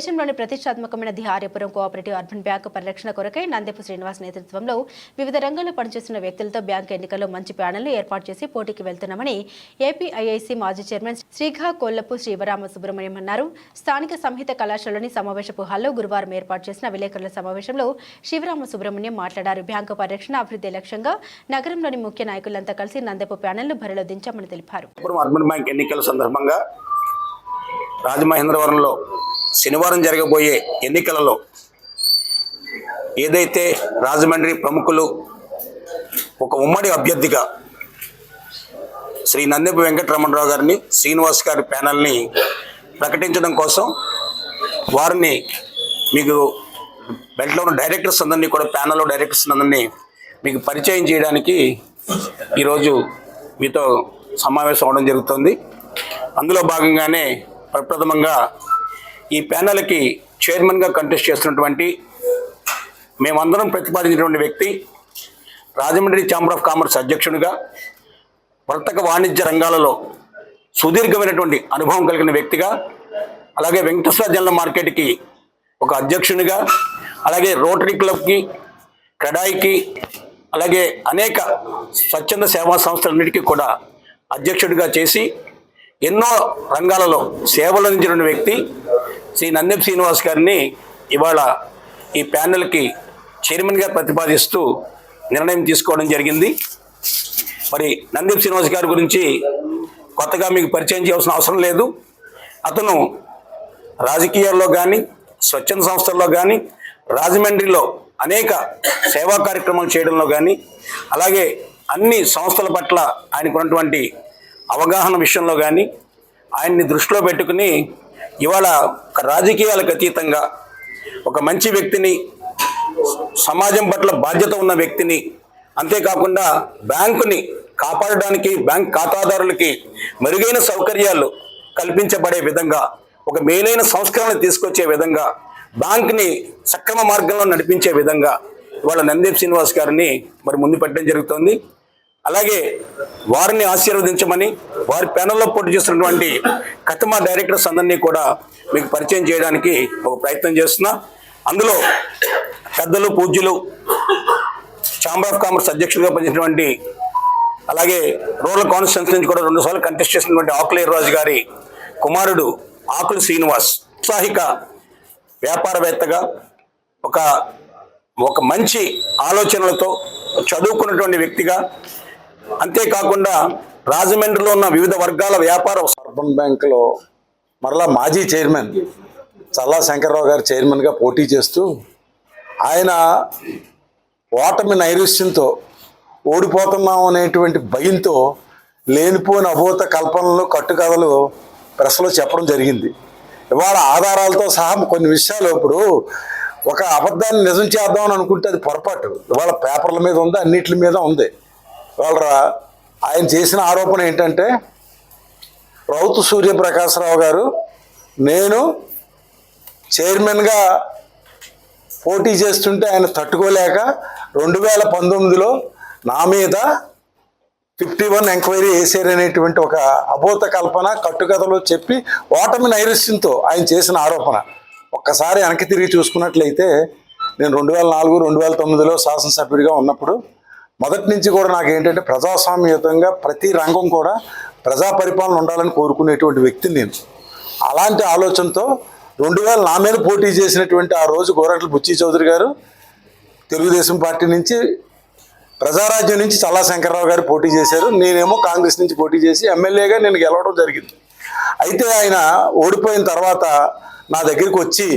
దేశంలోని ప్రతిష్టాత్మకమైన the Aryapuram cooperative urban bank పరిరక్షణ కొరకై నందెపు శ్రీనివాస్ నేతృత్వంలో వివిధ రంగాల్లో పనిచేస్తున్న వ్యక్తులతో బ్యాంకు ఎన్నికల్లో మంచి ప్యానెల్ను ఏర్పాటు చేసి పోటీకి వెళ్తున్నామని ఏపీఐఐసీ మాజీ చైర్మన్ శ్రీఘా కొల్లపు శ్రీవరామ సుబ్రహ్మణ్యం అన్నారు. స్థానిక సంహిత కళాశాలలోని సమావేశపు హాల్లో గురువారం ఏర్పాటు చేసిన విలేకరుల సమావేశంలో శివరామ సుబ్రహ్మణ్యం మాట్లాడారు. బ్యాంకు పరిరక్షణ అభివృద్ధి లక్ష్యంగా నగరంలోని ముఖ్య నాయకులంతా కలిసి నందెపు ప్యానెల్ను బరిలో దించామని తెలిపారు. అర్బన్ బ్యాంక్ ఎన్నికల సందర్భంగా రాజమహేంద్రవరంలో శనివారం జరగబోయే ఎన్నికలలో ఏదైతే రాజమండ్రి ప్రముఖులు ఒక ఉమ్మడి అభ్యర్థిగా శ్రీ నందెపు వెంకటరమణరావు గారిని, శ్రీనివాస్ గారి ప్యానల్ని ప్రకటించడం కోసం వారిని మీకు బెల్ట్లో ఉన్న డైరెక్టర్స్ అందరినీ కూడా ప్యానల్లో డైరెక్టర్స్ అందరినీ మీకు పరిచయం చేయడానికి ఈరోజు మీతో సమావేశం అవడం జరుగుతుంది. అందులో భాగంగానే ప్రప్రథమంగా ఈ ప్యానల్కి చైర్మన్గా కంటెస్ట్ చేస్తున్నటువంటి మేమందరం ప్రతిపాదించినటువంటి వ్యక్తి, రాజమండ్రి ఛాంబర్ ఆఫ్ కామర్స్ అధ్యక్షుడిగా, వర్తక వాణిజ్య రంగాలలో సుదీర్ఘమైనటువంటి అనుభవం కలిగిన వ్యక్తిగా, అలాగే వెంకటేశ్వర జనరల్ మార్కెట్కి ఒక అధ్యక్షునిగా, అలాగే రోటరీ క్లబ్కి, క్రెడాయికి, అలాగే అనేక స్వచ్ఛంద సేవా సంస్థలన్నిటికీ కూడా అధ్యక్షుడిగా చేసి ఎన్నో రంగాలలో సేవలు అందించిన వ్యక్తి శ్రీ నందెపు శ్రీనివాస్ గారిని ఇవాళ ఈ ప్యానెల్కి చైర్మన్గా ప్రతిపాదిస్తూ నిర్ణయం తీసుకోవడం జరిగింది. మరి నందెపు శ్రీనివాస్ గారి గురించి కొత్తగా మీకు పరిచయం చేయాల్సిన అవసరం లేదు. అతను రాజకీయాల్లో కానీ, స్వచ్ఛంద సంస్థల్లో కానీ, రాజమండ్రిలో అనేక సేవా కార్యక్రమాలు చేయడంలో కానీ, అలాగే అన్ని సంస్థల పట్ల ఆయనకున్నటువంటి అవగాహన విషయంలో కానీ ఆయన్ని దృష్టిలో పెట్టుకుని ఇవాళ ఒక రాజకీయాలకు అతీతంగా ఒక మంచి వ్యక్తిని, సమాజం పట్ల బాధ్యత ఉన్న వ్యక్తిని, అంతేకాకుండా బ్యాంకుని కాపాడడానికి, బ్యాంక్ ఖాతాదారులకి మెరుగైన సౌకర్యాలు కల్పించబడే విధంగా, ఒక మేలైన సంస్కరణ తీసుకొచ్చే విధంగా, బ్యాంక్ని సక్రమ మార్గంలో నడిపించే విధంగా ఇవాళ నందెపు శ్రీనివాస్ గారిని మరి ముందు పెట్టడం జరుగుతుంది. అలాగే వారిని ఆశీర్వదించమని వారి ప్యానల్లో పోటీ చేస్తున్నటువంటి కథమా డైరెక్టర్స్ అందరినీ కూడా మీకు పరిచయం చేయడానికి ఒక ప్రయత్నం చేస్తున్నా. అందులో పెద్దలు, పూజ్యులు, ఛాంబర్ ఆఫ్ కామర్స్ అధ్యక్షుడిగా పనిచేసినటువంటి, అలాగే రూరల్ కాన్స్టిట్యూన్సీ నుంచి కూడా 2 సార్లు కంటెస్ట్ చేసినటువంటి ఆకుల రాజు గారి కుమారుడు ఆకుల శ్రీనివాస్ ఉత్సాహిక వ్యాపారవేత్తగా, ఒక మంచి ఆలోచనలతో చదువుకున్నటువంటి వ్యక్తిగా, అంతేకాకుండా రాజమండ్రిలో ఉన్న వివిధ వర్గాల వ్యాపార అర్బన్ బ్యాంకులో మరలా మాజీ చైర్మన్ చల్లా శంకర్రావు గారు చైర్మన్గా పోటీ చేస్తూ ఆయన ఓటమి నైరుష్యంతో ఓడిపోతున్నాం అనేటువంటి భయంతో లేనిపోయిన అభూత కల్పనలు, కట్టుకథలు ప్రెస్లో చెప్పడం జరిగింది. ఇవాళ ఆధారాలతో సహా కొన్ని విషయాలు, ఇప్పుడు ఒక అబద్ధాన్ని నిజం చేద్దామని అనుకుంటే అది పొరపాటు. ఇవాళ పేపర్ల మీద ఉంది, అన్నిటి మీద ఉంది. ఇవాళ ఆయన చేసిన ఆరోపణ ఏంటంటే, రౌతు సూర్యప్రకాశరావు గారు నేను చైర్మన్గా పోటీ చేస్తుంటే ఆయన తట్టుకోలేక 2019లో నా మీద 51 ఎంక్వైరీ వేసారనేటువంటి ఒక అభూత కల్పన, కట్టుకథలు చెప్పి ఓటమి నైరుష్యంతో ఆయన చేసిన ఆరోపణ. ఒక్కసారి వెనక్కి తిరిగి చూసుకున్నట్లయితే నేను 2004, 2009లో శాసనసభ్యుడిగా ఉన్నప్పుడు మొదటి నుంచి కూడా నాకు ఏంటంటే ప్రజాస్వామ్యయుతంగా ప్రతి రంగం కూడా ప్రజా పరిపాలన ఉండాలని కోరుకునేటువంటి వ్యక్తిని నేను. అలాంటి ఆలోచనతో 2000 నా మీద పోటీ చేసినటువంటి ఆ రోజు గోరంట్ల బుచ్చి చౌదరి గారు తెలుగుదేశం పార్టీ నుంచి, ప్రజారాజ్యం నుంచి చల్లా శంకర్రావు గారు పోటీ చేశారు. నేనేమో కాంగ్రెస్ నుంచి పోటీ చేసి ఎమ్మెల్యేగా నేను గెలవడం జరిగింది. అయితే ఆయన ఓడిపోయిన తర్వాత నా దగ్గరికి వచ్చి,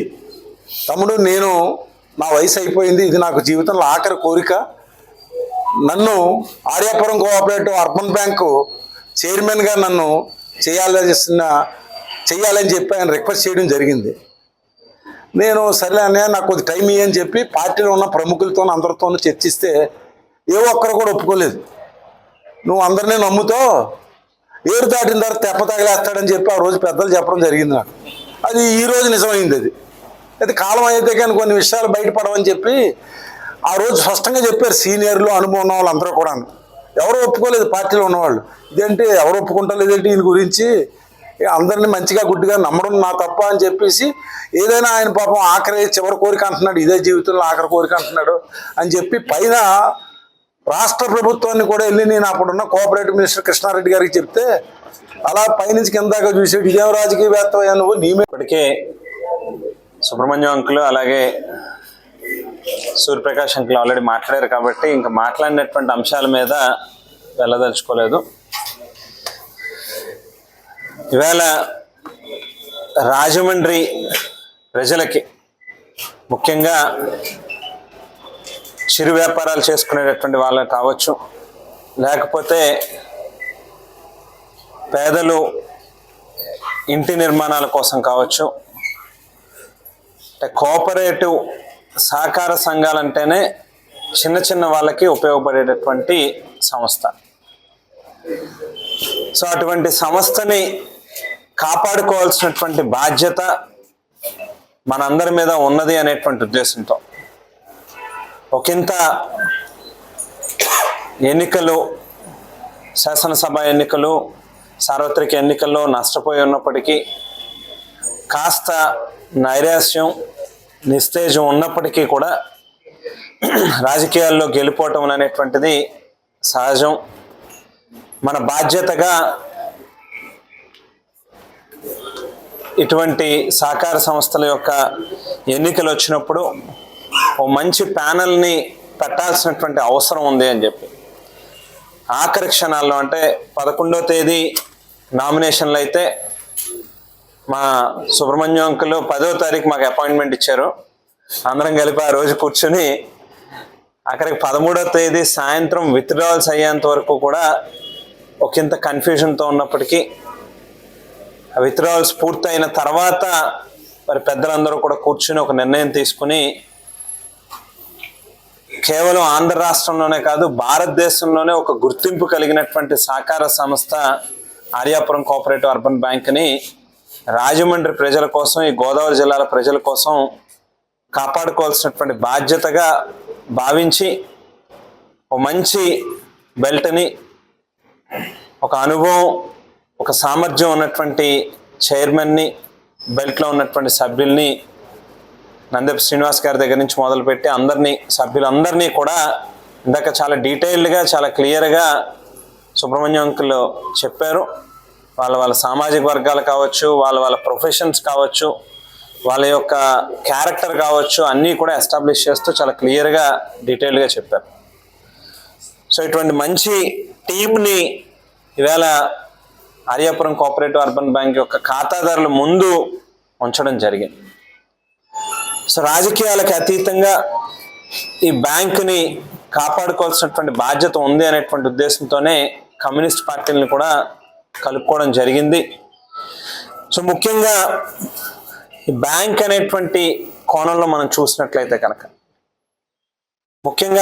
తమ్ముడు నేను నా వయసు అయిపోయింది, ఇది నాకు జీవితంలో ఆఖరి కోరిక, నన్ను ఆర్యాపురం కోఆపరేటివ్ అర్బన్ బ్యాంకు చైర్మన్గా నన్ను చేయాలని చెప్పి ఆయన రిక్వెస్ట్ చేయడం జరిగింది. నేను సరే అన్నయ్య నాకు కొద్ది టైం ఇయ్యని చెప్పి పార్టీలో ఉన్న ప్రముఖులతో అందరితో చర్చిస్తే ఏ ఒక్కరు కూడా ఒప్పుకోలేదు. నువ్వు అందరినీ నమ్ముతావు, ఏరు దాటిన తర్వాత తెప్ప తగిలేస్తాడని చెప్పి ఆ రోజు పెద్దలు చెప్పడం జరిగింది నాకు. అది ఈరోజు నిజమైంది. అది కాలం అయితే కానీ కొన్ని విషయాలు బయటపడవని చెప్పి ఆ రోజు స్పష్టంగా చెప్పారు సీనియర్లు, అనుభవం ఉన్న వాళ్ళు అందరూ కూడా. ఎవరు ఒప్పుకోలేదు పార్టీలో ఉన్నవాళ్ళు. ఇదేంటి ఎవరు ఒప్పుకుంటా లేదంటే ఈయన గురించి అందరినీ మంచిగా గుడ్డిగా నమ్మడం నా తప్ప అని చెప్పేసి ఏదైనా ఆయన పాపం ఆఖరి చివరి కోరిక అంటున్నాడు, ఇదే జీవితంలో ఆఖరి కోరిక అంటున్నాడు అని చెప్పి పైన రాష్ట్ర ప్రభుత్వాన్ని కూడా వెళ్ళి నేను అప్పుడున్న కోఆపరేటివ్ మినిస్టర్ కృష్ణారెడ్డి గారికి చెప్తే అలా పైనుంచి కిందాక చూసాడు, ఇదేం రాజకీయవేత్త నువ్వు నీ మీద. ఇప్పటికే సుబ్రహ్మణ్యం అంకులు అలాగే సూర్యప్రకాష్ అంకులు ఆల్రెడీ మాట్లాడారు కాబట్టి ఇంకా మాట్లాడినటువంటి అంశాల మీద వెళ్ళదలుచుకోలేదు. ఇవాళ రాజమండ్రి ప్రజలకి ముఖ్యంగా చిరు వ్యాపారాలు చేసుకునేటటువంటి వాళ్ళకి కావచ్చు, లేకపోతే పేదలు ఇంటి నిర్మాణాల కోసం కావచ్చు, కోఆపరేటివ్ సహకార సంఘాలంటేనే చిన్న చిన్న వాళ్ళకి ఉపయోగపడేటటువంటి సంస్థ. సో అటువంటి సంస్థని కాపాడుకోవాల్సినటువంటి బాధ్యత మనందరి మీద ఉన్నది అనేటువంటి ఉద్దేశంతో ఒకంత ఎన్నికలు, శాసనసభ ఎన్నికలు, సార్వత్రిక ఎన్నికల్లో నష్టపోయి ఉన్నప్పటికీ, కాస్త నైరాశ్యం నిస్తేజం ఉన్నప్పటికీ కూడా రాజకీయాల్లో గెలుపోవటం అనేటువంటిది సహజం. మన బాధ్యతగా ఇటువంటి సహకార సంస్థల యొక్క ఎన్నికలు వచ్చినప్పుడు ఓ మంచి ప్యానల్ని పెట్టాల్సినటువంటి అవసరం ఉంది అని చెప్పి ఆఖరి క్షణాల్లో, అంటే 11వ తేదీ నామినేషన్లు అయితే మా సుబ్రహ్మణ్యం అంకులు 10వ తారీఖు మాకు అపాయింట్మెంట్ ఇచ్చారు. అందరం కలిపి ఆ రోజు కూర్చొని అక్కడికి 13వ తేదీ సాయంత్రం విత్డ్రావల్స్ అయ్యేంత వరకు కూడా ఒకంత కన్ఫ్యూజన్తో ఉన్నప్పటికీ విత్డ్రావల్స్ పూర్తయిన తర్వాత మరి పెద్దలందరూ కూడా కూర్చుని ఒక నిర్ణయం తీసుకుని కేవలం ఆంధ్ర రాష్ట్రంలోనే కాదు భారతదేశంలోనే ఒక గుర్తింపు కలిగినటువంటి సహకార సంస్థ ఆర్యాపురం కోఆపరేటివ్ అర్బన్ బ్యాంక్ని రాజమండ్రి ప్రజల కోసం, ఈ గోదావరి జిల్లాల ప్రజల కోసం కాపాడుకోవాల్సినటువంటి బాధ్యతగా భావించి ఒక మంచి బెల్ట్ని, ఒక అనుభవం, ఒక సామర్థ్యం ఉన్నటువంటి చైర్మన్ని, బెల్ట్లో ఉన్నటువంటి సభ్యుల్ని నందెపు శ్రీనివాస్ గారి దగ్గర నుంచి మొదలుపెట్టి సభ్యులందరినీ కూడా ఇందాక చాలా డీటెయిల్డ్గా, చాలా క్లియర్గా సుబ్రహ్మణ్యం అంకుల్ చెప్పారు. వాళ్ళ సామాజిక వర్గాలు కావచ్చు, వాళ్ళ ప్రొఫెషన్స్ కావచ్చు, వాళ్ళ యొక్క క్యారెక్టర్ కావచ్చు, అన్నీ కూడా ఎస్టాబ్లిష్ చేస్తూ చాలా క్లియర్గా డీటెయిల్డ్గా చెప్పారు. సో ఇటువంటి మంచి టీంని ఇవాళ ఆర్యాపురం కోఆపరేటివ్ అర్బన్ బ్యాంక్ యొక్క ఖాతాదారుల ముందు ఉంచడం జరిగింది. సో రాజకీయాలకు అతీతంగా ఈ బ్యాంకుని కాపాడుకోవాల్సినటువంటి బాధ్యత ఉంది అనేటువంటి ఉద్దేశంతోనే కమ్యూనిస్ట్ పార్టీలను కూడా కలుపుకోవడం జరిగింది. సో ముఖ్యంగా ఈ బ్యాంక్ అనేటువంటి కోణంలో మనం చూసినట్లయితే కనుక ముఖ్యంగా